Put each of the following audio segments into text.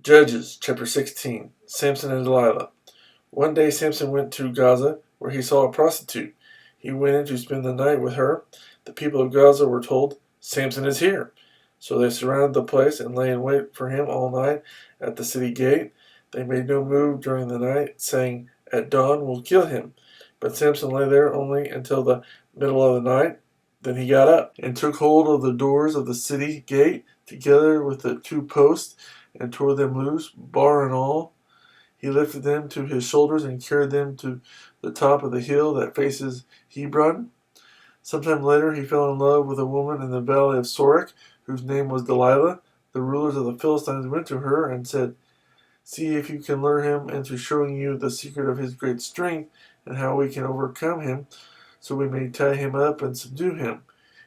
Judges chapter 16. Samson and Delilah. One day Samson went to Gaza, where he saw a prostitute. He went in to spend the night with her. The people of Gaza were told, "Samson is here." So they surrounded the place and lay in wait for him all night at the city gate. They made no move during the night, saying, "At dawn we'll kill him." But Samson lay there only until the middle of the night. Then he got up and took hold of the doors of the city gate, together with the two posts, and tore them loose, bar and all. He lifted them to his shoulders and carried them to the top of the hill that faces Hebron. Sometime later, he fell in love with a woman in the valley of Sorek, whose name was Delilah. The rulers of the Philistines went to her and said, "See if you can lure him into showing you the secret of his great strength and how we can overcome him, so we may tie him up and subdue him.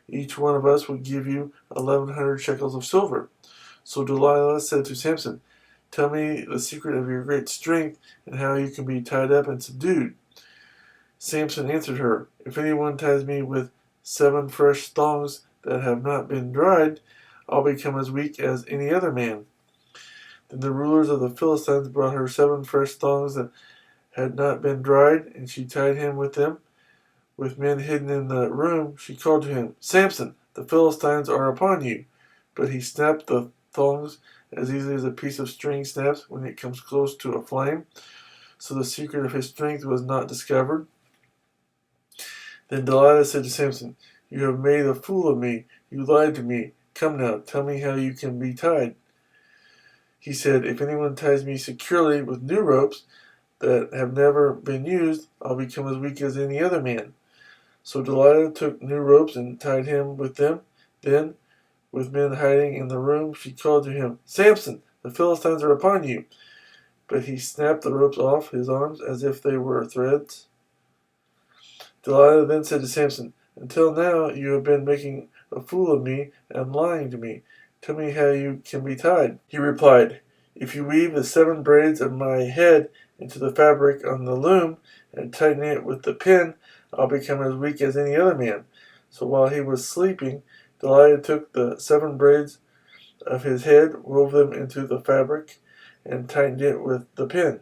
Each one of us will give you 1,100 shekels of silver." So Delilah said to Samson, "Tell me the secret of your great strength and how you can be tied up and subdued." Samson answered her, "If anyone ties me with 7 fresh thongs that have not been dried, I'll become as weak as any other man." Then the rulers of the Philistines brought her 7 fresh thongs that had not been dried, and she tied him with them. With men hidden in the room, she called to him, "Samson, the Philistines are upon you." But he snapped the thongs as easily as a piece of string snaps when it comes close to a flame. So the secret of his strength was not discovered. Then Delilah said to Samson, "You have made a fool of me. You lied to me. Come now, tell me how you can be tied." He said, "If anyone ties me securely with new ropes that have never been used, I'll become as weak as any other man." So Delilah took new ropes and tied him with them. Then, with men hiding in the room, she called to him, "Samson, the Philistines are upon you." But he snapped the ropes off his arms as if they were threads. Delilah then said to Samson, "Until now you have been making a fool of me and lying to me. Tell me how you can be tied." He replied, "If you weave the 7 braids of my head into the fabric on the loom and tighten it with the pin, I'll become as weak as any other man." So while he was sleeping, Delilah took the 7 braids of his head, wove them into the fabric, and tightened it with the pin.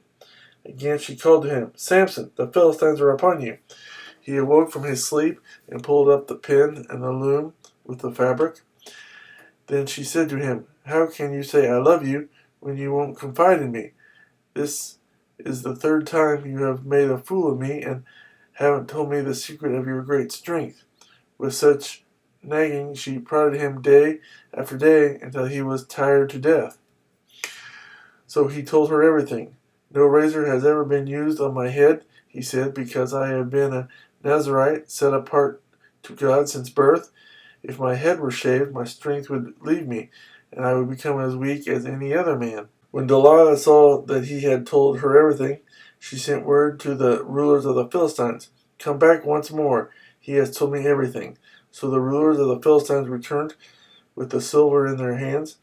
Again she called to him, "Samson, the Philistines are upon you." He awoke from his sleep and pulled up the pin and the loom with the fabric. Then she said to him, "How can you say I love you when you won't confide in me? This is the 3rd time you have made a fool of me and haven't told me the secret of your great strength." With such nagging, she prodded him day after day until he was tired to death. So he told her everything. "No razor has ever been used on my head," he said, "because I have been a Nazarite set apart to God since birth. If my head were shaved, my strength would leave me, and I would become as weak as any other man." When Delilah saw that he had told her everything, she sent word to the rulers of the Philistines, "Come back once more. He has told me everything." So the rulers of the Philistines returned with the silver in their hands.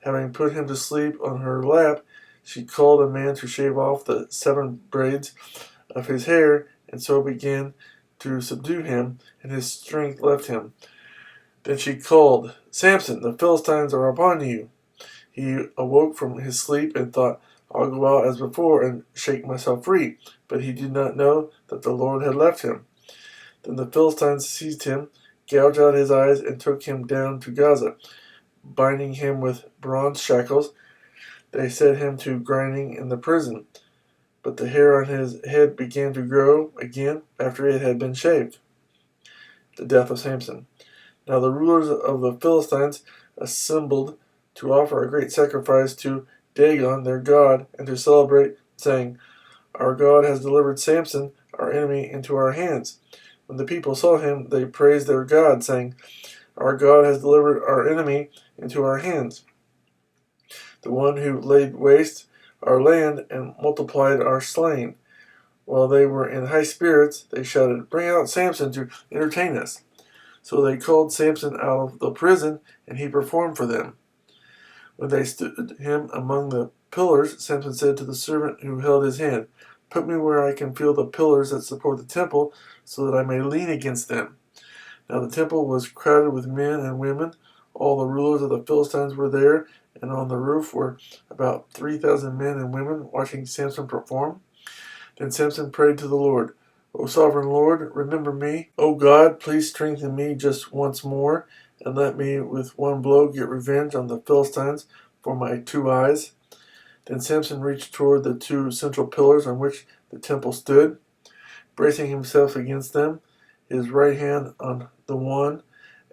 Having put him to sleep on her lap, she called a man to shave off the 7 braids of his hair, and so began to subdue him, and his strength left him. Then she called, "Samson, the Philistines are upon you." He awoke from his sleep and thought, "I'll go out as before and shake myself free." But he did not know that the Lord had left him. Then the Philistines seized him, gouged out his eyes, and took him down to Gaza. Binding him with bronze shackles, they set him to grinding in the prison. But the hair on his head began to grow again after it had been shaved. The death of Samson. Now the rulers of the Philistines assembled to offer a great sacrifice to Dagon, their god, and to celebrate, saying, "Our God has delivered Samson, our enemy, into our hands." When the people saw him, they praised their God, saying, "Our God has delivered our enemy into our hands, the one who laid waste our land and multiplied our slain." While they were in high spirits, they shouted, "Bring out Samson to entertain us." So they called Samson out of the prison, and he performed for them. When they stood him among the pillars, Samson said to the servant who held his hand, "Put me where I can feel the pillars that support the temple, so that I may lean against them." Now the temple was crowded with men and women. All the rulers of the Philistines were there, and on the roof were about 3,000 men and women watching Samson perform. Then Samson prayed to the Lord, O sovereign Lord, remember me. O God, please strengthen me just once more, and let me with one blow get revenge on the Philistines for my 2 eyes. Then Samson reached toward the 2 central pillars on which the temple stood, bracing himself against them, his right hand on the one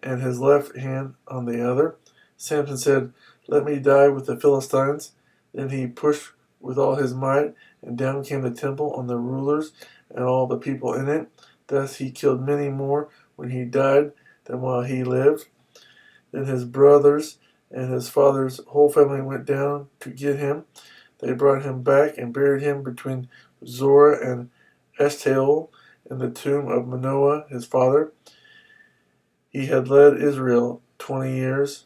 and his left hand on the other. Samson said, Let me die with the Philistines. Then he pushed with all his might, and down came the temple on the rulers and all the people in it. Thus he killed many more when he died than while he lived. Then his brothers and his father's whole family went down to get him. They brought him back and buried him between Zorah and Eshtaol in the tomb of Manoah, his father. He had led Israel 20 years.